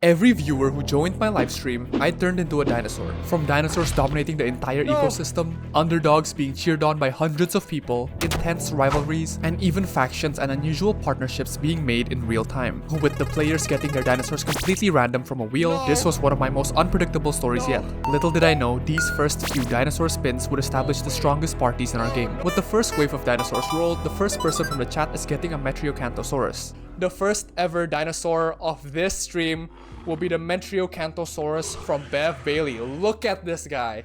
Every viewer who joined my livestream, I turned into a dinosaur. From dinosaurs dominating the entire ecosystem, underdogs being cheered on by hundreds of people, intense rivalries, and even factions and unusual partnerships being made in real time. With the players getting their dinosaurs completely random from a wheel, this was one of my most unpredictable stories yet. Little did I know, these first few dinosaur spins would establish the strongest parties in our game. With the first wave of dinosaurs rolled, the first person from the chat is getting a Metriocanthosaurus. The first ever dinosaur of this stream will be the Metriocanthosaurus from Bev Bailey. Look at this guy.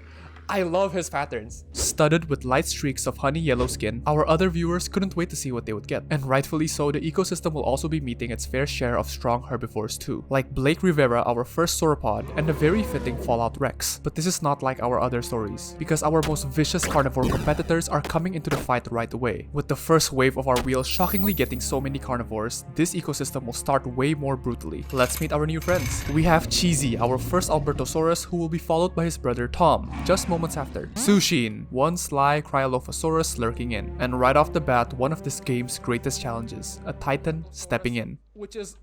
I love his patterns. Studded with light streaks of honey yellow skin, our other viewers couldn't wait to see what they would get. And rightfully so, the ecosystem will also be meeting its fair share of strong herbivores too. Like Blake Rivera, our first sauropod, and the very fitting Fallout Rex. But this is not like our other stories, because our most vicious carnivore competitors are coming into the fight right away. With the first wave of our wheel shockingly getting so many carnivores, this ecosystem will start way more brutally. Let's meet our new friends. We have Cheesy, our first Albertosaurus, who will be followed by his brother Tom, just moments after. Sushin, one sly Cryolophosaurus lurking in. And right off the bat, one of this game's greatest challenges, a Titan stepping in. Which is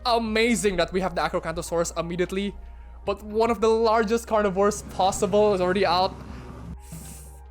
amazing that we have the Acrocanthosaurus immediately, but one of the largest carnivores possible is already out.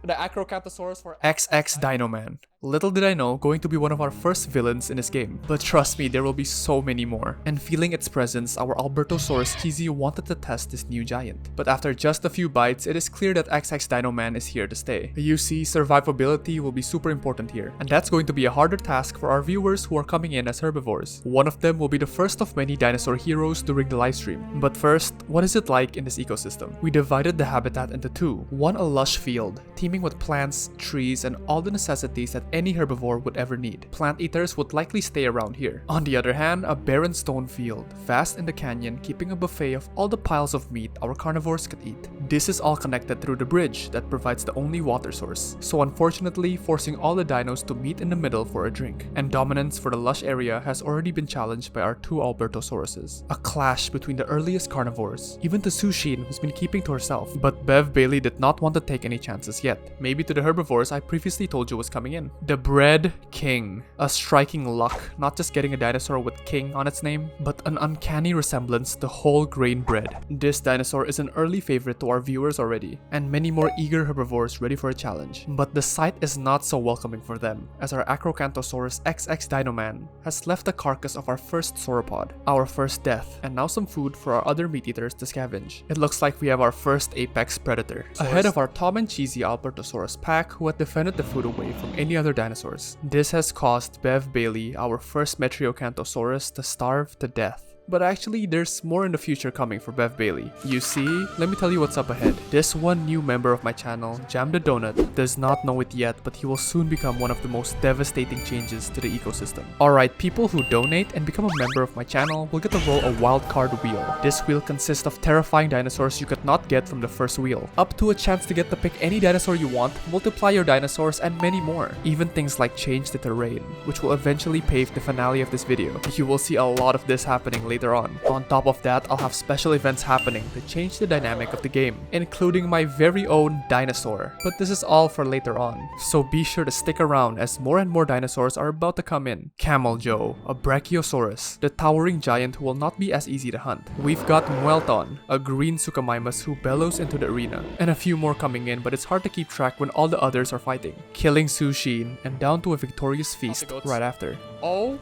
The Acrocanthosaurus for XX Dino Man. Little did I know, going to be one of our first villains in this game. But trust me, there will be so many more. And feeling its presence, our Albertosaurus Cheesy wanted to test this new giant. But after just a few bites, it is clear that XX Dino Man is here to stay. You see, survivability will be super important here. And that's going to be a harder task for our viewers who are coming in as herbivores. One of them will be the first of many dinosaur heroes during the livestream. But first, what is it like in this ecosystem? We divided the habitat into two. One a lush field, teeming with plants, trees, and all the necessities that any herbivore would ever need. Plant eaters would likely stay around here. On the other hand, a barren stone field, vast in the canyon, keeping a buffet of all the piles of meat our carnivores could eat. This is all connected through the bridge that provides the only water source, so unfortunately forcing all the dinos to meet in the middle for a drink. And dominance for the lush area has already been challenged by our two Albertosauruses. A clash between the earliest carnivores, even to Sushin, who's been keeping to herself. But Bev Bailey did not want to take any chances yet. Maybe to the herbivores I previously told you was coming in. The Bread King. A striking luck, not just getting a dinosaur with king on its name, but an uncanny resemblance to whole grain bread. This dinosaur is an early favorite to our viewers already, and many more eager herbivores ready for a challenge. But the sight is not so welcoming for them, as our Acrocanthosaurus XX Dino Man has left the carcass of our first sauropod, our first death, and now some food for our other meat eaters to scavenge. It looks like we have our first apex predator, ahead of our Tom and Cheesy Albertosaurus pack who had defended the food away from any other dinosaurs. This has caused Bev Bailey, our first Metriocanthosaurus, to starve to death. But actually, there's more in the future coming for Bev Bailey. You see, let me tell you what's up ahead. This one new member of my channel, Jam the Donut, does not know it yet, but he will soon become one of the most devastating changes to the ecosystem. Alright, people who donate and become a member of my channel will get to roll a wildcard wheel. This wheel consists of terrifying dinosaurs you could not get from the first wheel, up to a chance to get to pick any dinosaur you want, multiply your dinosaurs, and many more. Even things like change the terrain, which will eventually pave the finale of this video. You will see a lot of this happening later on. On top of that, I'll have special events happening to change the dynamic of the game, including my very own dinosaur. But this is all for later on, so be sure to stick around as more and more dinosaurs are about to come in. Camel Joe, a Brachiosaurus, the towering giant who will not be as easy to hunt. We've got Muelton, a green Suchomimus who bellows into the arena, and a few more coming in, but it's hard to keep track when all the others are fighting. Killing Sushin, and down to a victorious feast right after. Oh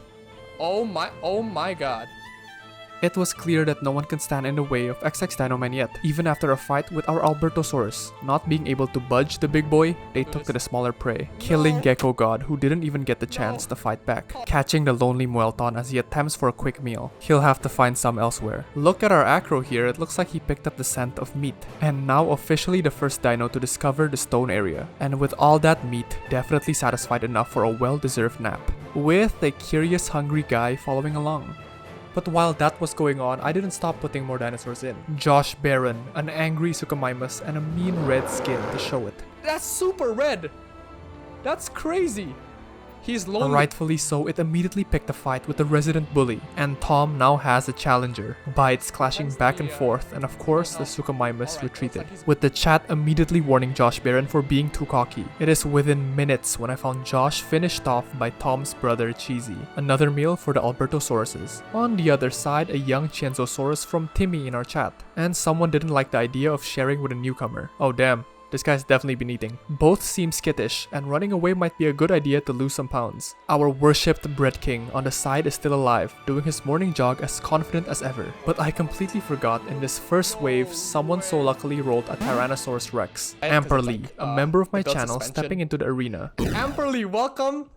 my god. It was clear that no one can stand in the way of XX Dino Man yet. Even after a fight with our Albertosaurus, not being able to budge the big boy, they took to the smaller prey, killing Gecko God who didn't even get the chance to fight back, catching the lonely Muelton as he attempts for a quick meal. He'll have to find some elsewhere. Look at our acro here, it looks like he picked up the scent of meat, and now officially the first dino to discover the stone area, and with all that meat, definitely satisfied enough for a well-deserved nap, with a curious hungry guy following along. But while that was going on, I didn't stop putting more dinosaurs in. Josh Barron, an angry Suchomimus, and a mean red skin to show it. That's super red! That's crazy! He's lonely. Rightfully so, it immediately picked a fight with the resident bully, and Tom now has a challenger. Bites clashing back and forth, and of course, the Suchomimus retreated, with the chat immediately warning Josh Barron for being too cocky. It is within minutes when I found Josh finished off by Tom's brother Cheesy. Another meal for the Albertosauruses. On the other side, a young Chienzosaurus from Timmy in our chat, and someone didn't like the idea of sharing with a newcomer. Oh damn. This guy's definitely been eating. Both seem skittish, and running away might be a good idea to lose some pounds. Our worshipped Bread King on the side is still alive, doing his morning jog as confident as ever. But I completely forgot in this first wave, someone so luckily rolled a Tyrannosaurus Rex. Amperly, a member of my channel, stepping into the arena. Amperly, welcome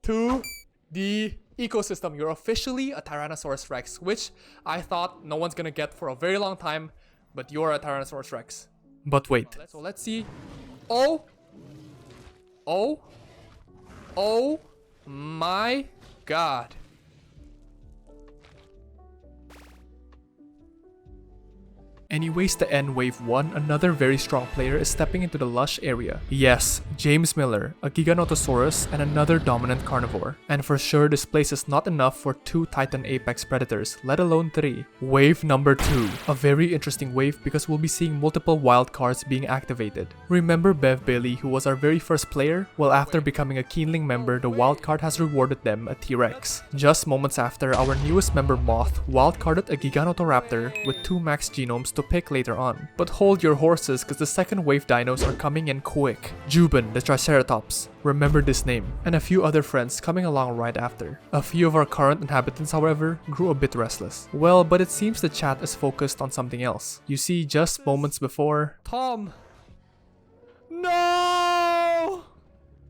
to the ecosystem. You're officially a Tyrannosaurus Rex, which I thought no one's gonna get for a very long time, but you're a Tyrannosaurus Rex. But wait. So let's see. Oh my god. Anyways, to end wave 1, another very strong player is stepping into the lush area. Yes, James Miller, a Giganotosaurus and another dominant carnivore. And for sure, this place is not enough for 2 Titan Apex Predators, let alone 3. Wave number 2. A very interesting wave because we'll be seeing multiple wild cards being activated. Remember Bev Bailey, who was our very first player? Well, after becoming a Keenling member, the wild card has rewarded them a T-Rex. Just moments after, our newest member Moth wildcarded a Giganotoraptor with 2 max genomes to pick later on. But hold your horses cause the second wave dinos are coming in quick. Juban, the Triceratops, remember this name, and a few other friends coming along right after. A few of our current inhabitants, however, grew a bit restless. Well, but it seems the chat is focused on something else. You see, just moments before... Tom! No!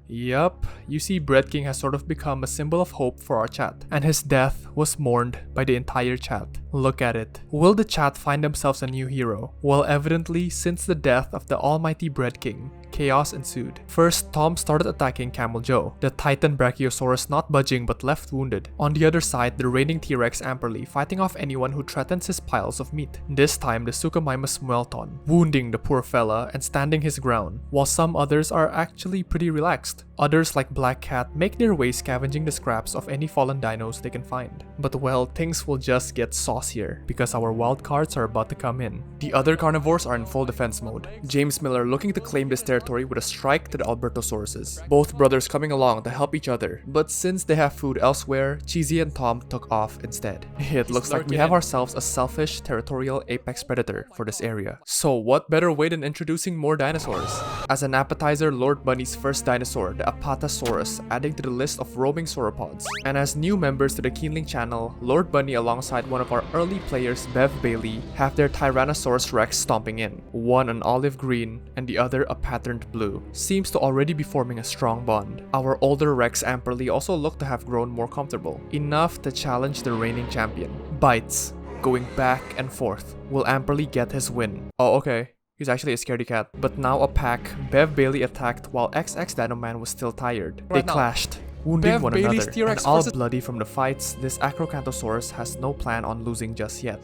Yup, you see Bread King has sort of become a symbol of hope for our chat, and his death was mourned by the entire chat. Look at it. Will the chat find themselves a new hero? Well, evidently, since the death of the almighty Bread King, chaos ensued. First, Tom started attacking Camel Joe, the Titan Brachiosaurus not budging but left wounded. On the other side, the reigning T-Rex Amperly fighting off anyone who threatens his piles of meat. This time, the Suchomimus Muelton, wounding the poor fella and standing his ground, while some others are actually pretty relaxed. Others like Black Cat make their way scavenging the scraps of any fallen dinos they can find. But well, things will just get saucier because our wild cards are about to come in. The other carnivores are in full defense mode. James Miller looking to claim this territory with a strike to the Albertosauruses. Both brothers coming along to help each other, but since they have food elsewhere, Cheesy and Tom took off instead. It looks like we have ourselves a selfish territorial apex predator for this area. So what better way than introducing more dinosaurs? As an appetizer, Lord Bunny's first dinosaur, the Apatosaurus, adding to the list of roaming sauropods. And as new members to the Keenling channel, Lord Bunny alongside one of our early players, Bev Bailey, have their Tyrannosaurus Rex stomping in. One an olive green and the other a patterned blue. Seems to already be forming a strong bond. Our older Rex Amperly also look to have grown more comfortable, enough to challenge the reigning champion. Bites, going back and forth. Will Amperly get his win? Oh, okay. He's actually a scaredy cat. But now a pack, Bev Bailey attacked while XX Dino Man was still tired. They clashed, wounding one another, and all bloody from the fights, this Acrocanthosaurus has no plan on losing just yet.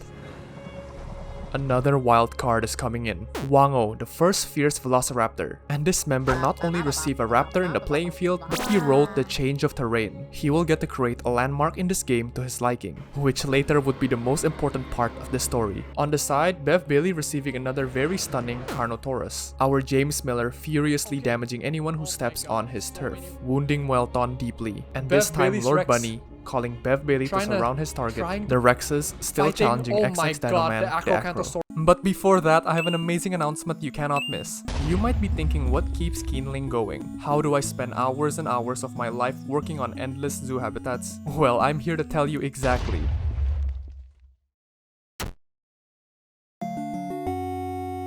Another wild card is coming in. Wango, the first fierce velociraptor. And this member not only received a raptor in the playing field, but he rolled the change of terrain. He will get to create a landmark in this game to his liking, which later would be the most important part of the story. On the side, Bev Bailey receiving another very stunning Carnotaurus. Our James Miller furiously damaging anyone who steps on his turf, wounding Muelton deeply. And this time Lord Bunny calling Bev Bailey to surround his target, the Rexes still challenging XX Dino Man, the Acro. But before that, I have an amazing announcement you cannot miss. You might be thinking, what keeps Keenling going? How do I spend hours and hours of my life working on endless zoo habitats? Well, I'm here to tell you exactly.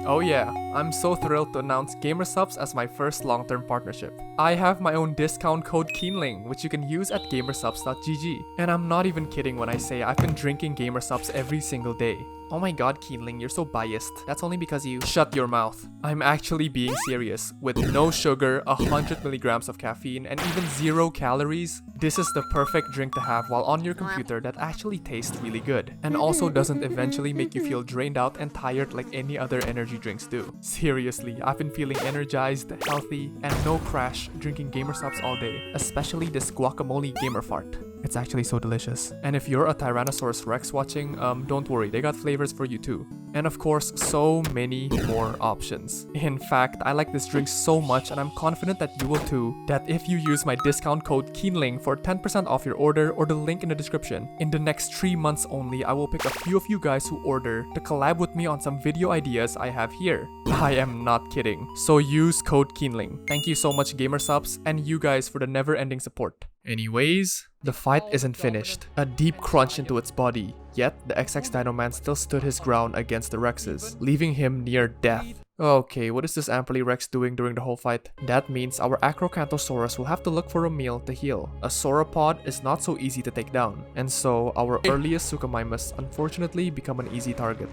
Oh yeah, I'm so thrilled to announce GamerSubs as my first long-term partnership. I have my own discount code Keenling, which you can use at gamersubs.gg. And I'm not even kidding when I say I've been drinking GamerSubs every single day. Oh my god, Keenling, you're so biased. That's only because you... Shut your mouth. I'm actually being serious. With no sugar, 100 milligrams of caffeine, and even 0 calories, this is the perfect drink to have while on your computer that actually tastes really good. And also doesn't eventually make you feel drained out and tired like any other energy drinks do. Seriously, I've been feeling energized, healthy, and no crash drinking Gamersup's all day, especially this guacamole gamer fart. It's actually so delicious. And if you're a Tyrannosaurus Rex watching, don't worry, they got flavors for you too. And of course, so many more options. In fact, I like this drink so much and I'm confident that you will too, that if you use my discount code KEENLING for 10% off your order or the link in the description, in the next 3 months only, I will pick a few of you guys who order to collab with me on some video ideas I have here. I am not kidding. So use code KEENLING. Thank you so much Gamersup's and you guys for the never-ending support. Anyways, the fight isn't finished. A deep crunch into its body, yet the XX Dino Man still stood his ground against the Rexes, leaving him near death. Okay, what is this Amperly Rex doing during the whole fight? That means our Acrocanthosaurus will have to look for a meal to heal. A sauropod is not so easy to take down, and so our earliest Suchomimus unfortunately become an easy target.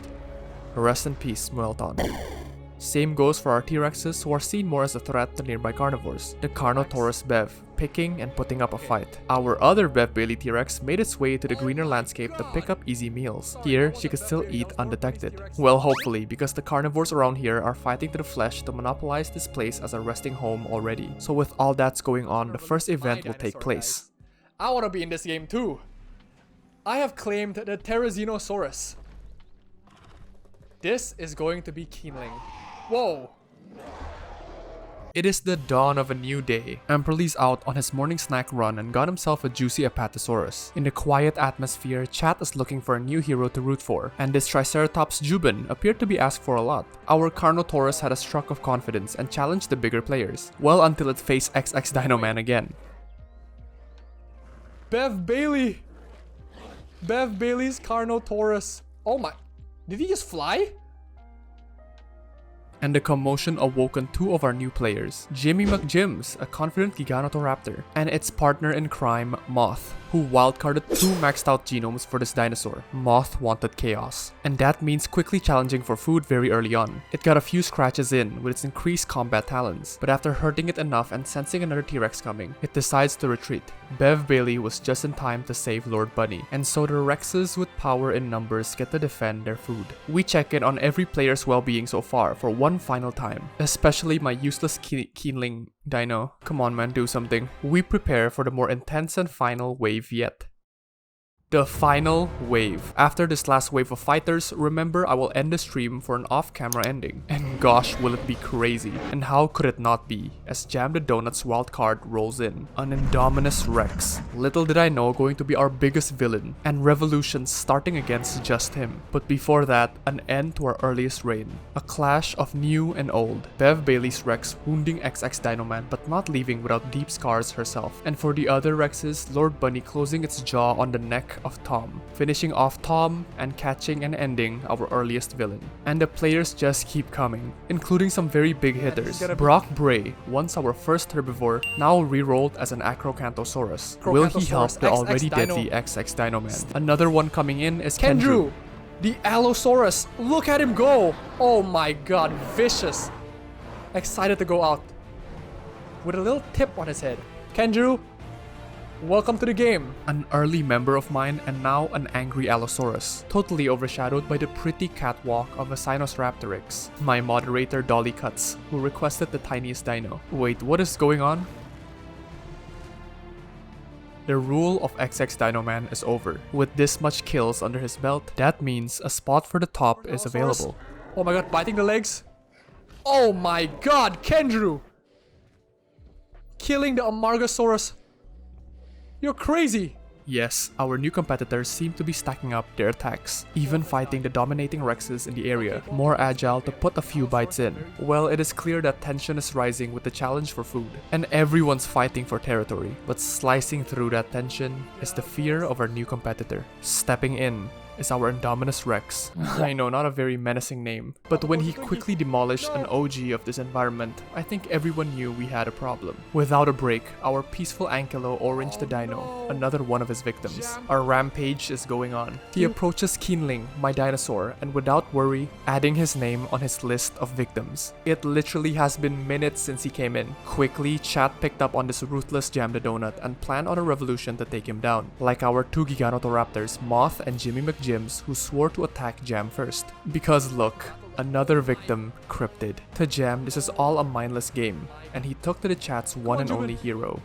Rest in peace, Muelton. Same goes for our T-Rexes who are seen more as a threat to nearby carnivores. The Carnotaurus Bev, picking and putting up a fight. Our other Bev Bailey T-Rex made its way to the greener landscape to pick up easy meals. Here, she could still eat undetected. Well, hopefully, because the carnivores around here are fighting to the flesh to monopolize this place as a resting home already. So with all that's going on, the first event will take place. I want to be in this game too. I have claimed the Therizinosaurus. This is going to be Keenling. Whoa. It is the dawn of a new day. Amperly's out on his morning snack run and got himself a juicy Apatosaurus. In the quiet atmosphere, Chat is looking for a new hero to root for, and this Triceratops Jubin appeared to be asked for a lot. Our Carnotaurus had a struck of confidence and challenged the bigger players, well until it faced XX Dino Man again. Bev Bailey. Bev Bailey's Carnotaurus. Oh my. Did he just fly? And the commotion awoken two of our new players, Jimmy McJims, a confident Giganotoraptor, and its partner in crime, Moth, who wildcarded 2 maxed out genomes for this dinosaur. Moth wanted chaos, and that means quickly challenging for food very early on. It got a few scratches in with its increased combat talents, but after hurting it enough and sensing another T-Rex coming, it decides to retreat. Bev Bailey was just in time to save Lord Bunny, and so the Rexes with power in numbers get to defend their food. We check in on every player's well-being so far for one final time, especially my useless Keenling Dino. Come on man, do something. We prepare for the more intense and final wave yet. The final wave. After this last wave of fighters, remember I will end the stream for an off-camera ending. And gosh, will it be crazy. And how could it not be, as Jam the Donut's wildcard rolls in. An Indominus Rex. Little did I know going to be our biggest villain, and revolutions starting against just him. But before that, an end to our earliest reign. A clash of new and old. Bev Bailey's Rex wounding XX Dino Man but not leaving without deep scars herself. And for the other Rexes, Lord Bunny closing its jaw on the neck of Tom, finishing off Tom and catching and ending our earliest villain. And the players just keep coming, including some very big hitters. Brock Bray, once our first herbivore, now re-rolled as an Acrocanthosaurus. Will he help the already deadly XX Dino Man? Another one coming in is Kendrew. The Allosaurus. Look at him go. Oh my god, vicious. Excited to go out with a little tip on his head. Kendrew, welcome to the game. An early member of mine and now an angry Allosaurus, totally overshadowed by the pretty catwalk of a Sinosraptorix. My moderator Dolly Cuts, who requested the tiniest dino. Wait, what is going on? The rule of XX Dino Man is over. With this much kills under his belt, that means a spot for the top is available. Oh my god, biting the legs. Oh my god, Kendrew! Killing the Amargasaurus. You're crazy! Yes, our new competitors seem to be stacking up their attacks, even fighting the dominating Rexes in the area, more agile to put a few bites in. Well, it is clear that tension is rising with the challenge for food, and everyone's fighting for territory, but slicing through that tension is the fear of our new competitor. Stepping in is our Indominus Rex. I know, not a very menacing name, but when he quickly demolished an OG of this environment, I think everyone knew we had a problem. Without a break, our peaceful Ankylo Orange the Dino, another one of his victims. Our rampage is going on. He approaches Keenling, my dinosaur, and without worry, adding his name on his list of victims. It literally has been minutes since he came in. Quickly, Chat picked up on this ruthless Jam the Donut and planned on a revolution to take him down, like our two Giganotoraptors, Moth and Jimmy McJims, who swore to attack Jam first. Because look, Another victim, Cryptid. To Jam, this is all a mindless game, and he took to the chat's one and only hero,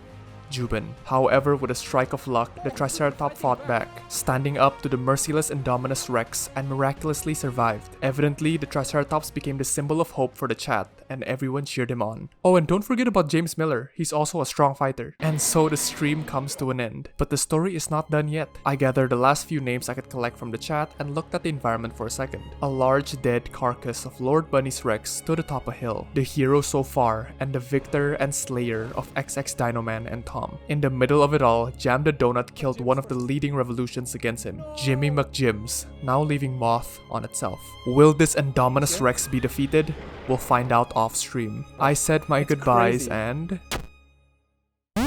Jubin. However, with a strike of luck, the Triceratops fought back, standing up to the merciless Indominus Rex and miraculously survived. Evidently, the Triceratops became the symbol of hope for the chat, and everyone cheered him on. Oh, and don't forget about James Miller, he's also a strong fighter. And so the stream comes to an end. But the story is not done yet. I gathered the last few names I could collect from the chat and looked at the environment for a second. A large dead carcass of Lord Bunny's Rex stood atop a hill, the hero so far, and the victor and slayer of XX Dino Man and Tom. In the middle of it all, Jam the Donut killed one of the leading revolutions against him, Jimmy McJims, now leaving Moth on itself. Will this Indominus Rex be defeated? We'll find out off stream. I said my goodbyes and...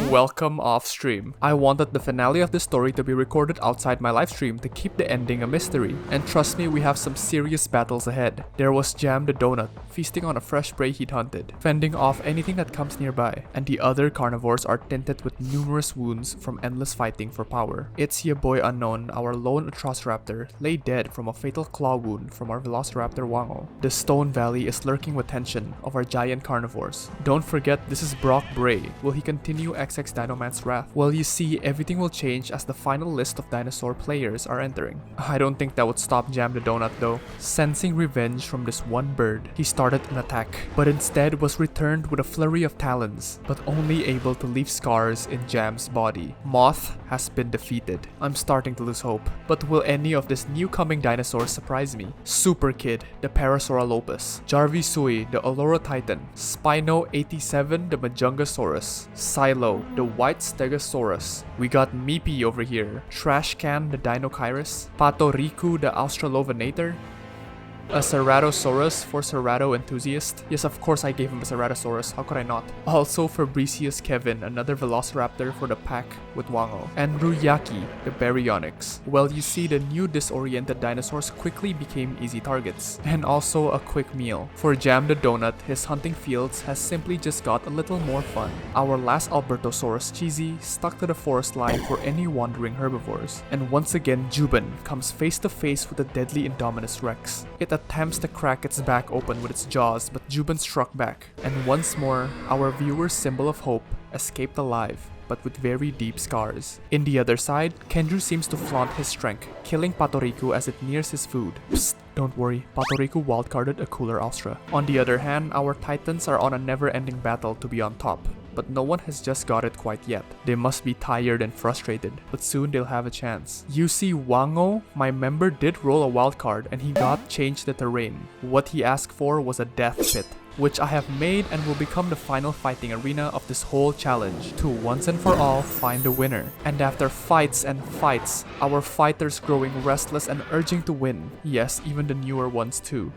Welcome off stream. I wanted the finale of the story to be recorded outside my livestream to keep the ending a mystery. And trust me, we have some serious battles ahead. There was Jam the Donut, feasting on a fresh prey he'd hunted, fending off anything that comes nearby. And the other carnivores are tinted with numerous wounds from endless fighting for power. It's your boy Unknown, our lone Atrociraptor, lay dead from a fatal claw wound from our Velociraptor Wango. The Stone Valley is lurking with tension of our giant carnivores. Don't forget, this is Brock Bray. Will he continue XX Dino Man's wrath? Well, you see, everything will change as the final list of dinosaur players are entering. I don't think that would stop Jam the Donut though. Sensing revenge from this one bird, he started an attack, but instead was returned with a flurry of talons, but only able to leave scars in Jam's body. Moth has been defeated. I'm starting to lose hope, but will any of this new coming dinosaurs surprise me? Super Kid, the Parasaurolopus, Jarvisui, the Allura Titan, Spino 87, the Majungasaurus, Silo, the White Stegosaurus. We got Meepy over here, Trashcan, the Dinochirus, Patoriku, the Australovenator, a Ceratosaurus for Cerato enthusiast. Yes, of course I gave him a Ceratosaurus, how could I not? Also Fabricius Kevin, another Velociraptor for the pack with Wango. And Ruyaki, the Baryonyx. Well, you see, the new disoriented dinosaurs quickly became easy targets. And also a quick meal. For Jam the Donut, his hunting fields has simply just got a little more fun. Our last Albertosaurus Cheesy stuck to the forest line for any wandering herbivores. And once again, Jubin comes face to face with the deadly Indominus Rex. It attempts to crack its back open with its jaws, but Jubin struck back. And once more, our viewer's symbol of hope escaped alive, but with very deep scars. In the other side, Kendrew seems to flaunt his strength, killing Patoriku as it nears his food. Psst, don't worry, Patoriku wildcarded a cooler Austra. On the other hand, our titans are on a never-ending battle to be on top, but no one has just got it quite yet. They must be tired and frustrated, but soon they'll have a chance. You see, Wango, my member, did roll a wild card and he got changed the terrain. What he asked for was a death pit, which I have made and will become the final fighting arena of this whole challenge, to once and for all find a winner. And after fights and fights, our fighters growing restless and urging to win, yes, even the newer ones too,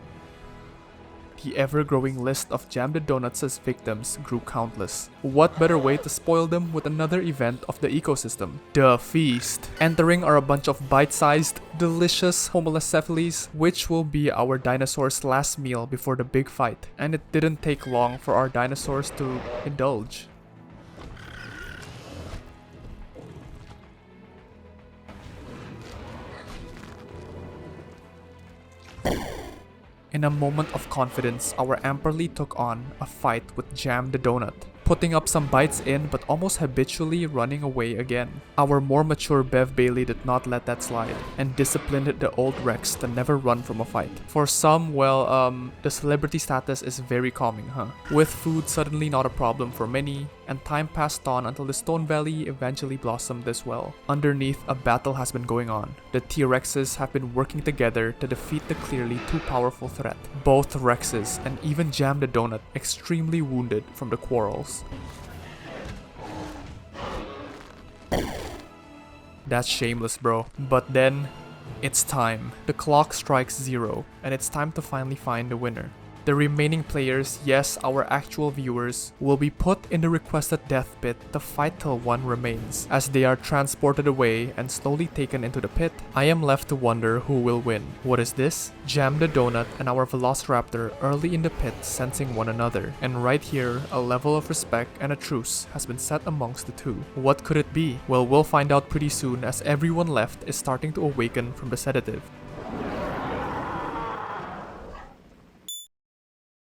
the ever-growing list of Jam the Donuts' victims grew countless. What better way to spoil them with another event of the ecosystem? The feast. Entering are a bunch of bite-sized, delicious homolocephalies, which will be our dinosaurs' last meal before the big fight. And it didn't take long for our dinosaurs to indulge. In a moment of confidence, our Amperly took on a fight with Jam the Donut, putting up some bites in but almost habitually running away again. Our more mature Bev Bailey did not let that slide, and disciplined the old Rex to never run from a fight. For some, well, the celebrity status is very calming, huh? With food suddenly not a problem for many, and time passed on until the Stone Valley eventually blossomed as well. Underneath, a battle has been going on. The T-Rexes have been working together to defeat the clearly too powerful threat. Both Rexes, and even Jam the Donut, extremely wounded from the quarrels. That's shameless, bro. But then, it's time. The clock strikes 0, and it's time to finally find a winner. The remaining players, yes, our actual viewers, will be put in the requested death pit to fight till one remains. As they are transported away and slowly taken into the pit, I am left to wonder who will win. What is this? Jam the Donut and our Velociraptor early in the pit sensing one another. And right here, a level of respect and a truce has been set amongst the two. What could it be? Well, we'll find out pretty soon as everyone left is starting to awaken from the sedative.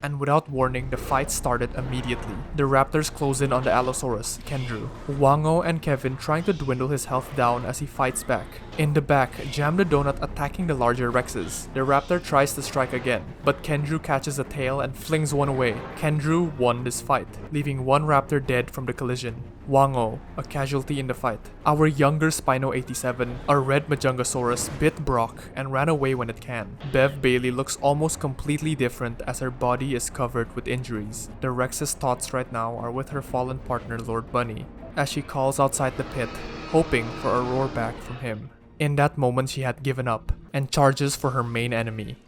and without warning, the fight started immediately. The raptors close in on the Allosaurus, Kendrew. Wango and Kevin trying to dwindle his health down as he fights back. In the back, Jam the Donut attacking the larger Rexes. The raptor tries to strike again, but Kendrew catches a tail and flings one away. Kendrew won this fight, leaving one raptor dead from the collision. Wango, a casualty in the fight. Our younger Spino 87, a red Majungasaurus, bit Brock and ran away when it can. Bev Bailey looks almost completely different as her body is covered with injuries. The Rex's thoughts right now are with her fallen partner Lord Bunny, as she calls outside the pit, hoping for a roar back from him. In that moment she had given up, and charges for her main enemy.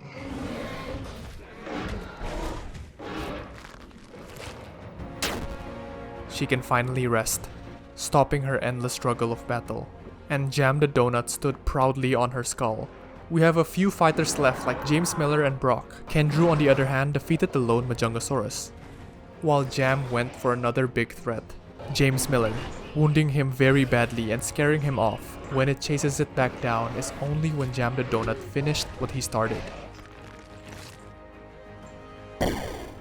She can finally rest, stopping her endless struggle of battle. And Jam the Donut stood proudly on her skull. We have a few fighters left like James Miller and Brock. Kendrew on the other hand defeated the lone Majungasaurus, while Jam went for another big threat, James Miller, wounding him very badly and scaring him off. When it chases it back down is only when Jam the Donut finished what he started.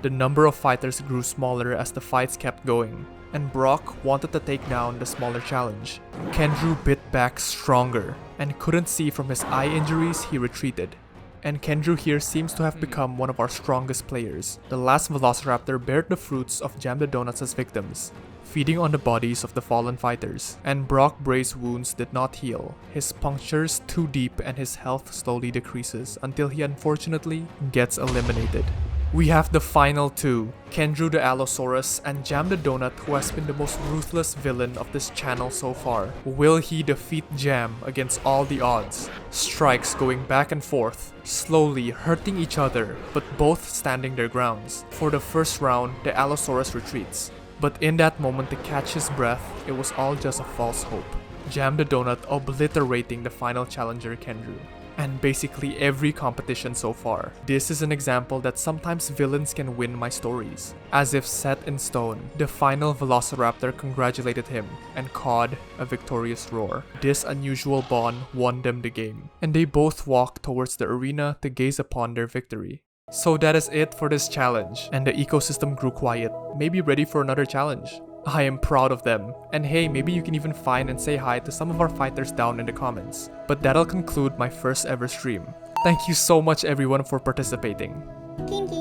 The number of fighters grew smaller as the fights kept going, and Brock wanted to take down the smaller challenge. Kendrew bit back stronger, and couldn't see from his eye injuries he retreated. And Kendrew here seems to have become one of our strongest players. The last Velociraptor bared the fruits of Jam the Donuts as victims, feeding on the bodies of the fallen fighters. And Brock Bray's wounds did not heal. His punctures too deep and his health slowly decreases until he unfortunately gets eliminated. We have the final two, Kendrew the Allosaurus and Jam the Donut, who has been the most ruthless villain of this channel so far. Will he defeat Jam against all the odds? Strikes going back and forth, slowly hurting each other, but both standing their grounds. For the first round, the Allosaurus retreats, but in that moment to catch his breath, it was all just a false hope. Jam the Donut obliterating the final challenger Kendrew. And basically every competition so far. This is an example that sometimes villains can win my stories. As if set in stone, the final Velociraptor congratulated him and cawed a victorious roar. This unusual bond won them the game, and they both walked towards the arena to gaze upon their victory. So that is it for this challenge, and the ecosystem grew quiet, maybe ready for another challenge. I am proud of them, and hey, maybe you can even find and say hi to some of our fighters down in the comments. But that'll conclude my first ever stream. Thank you so much everyone for participating. Thank you.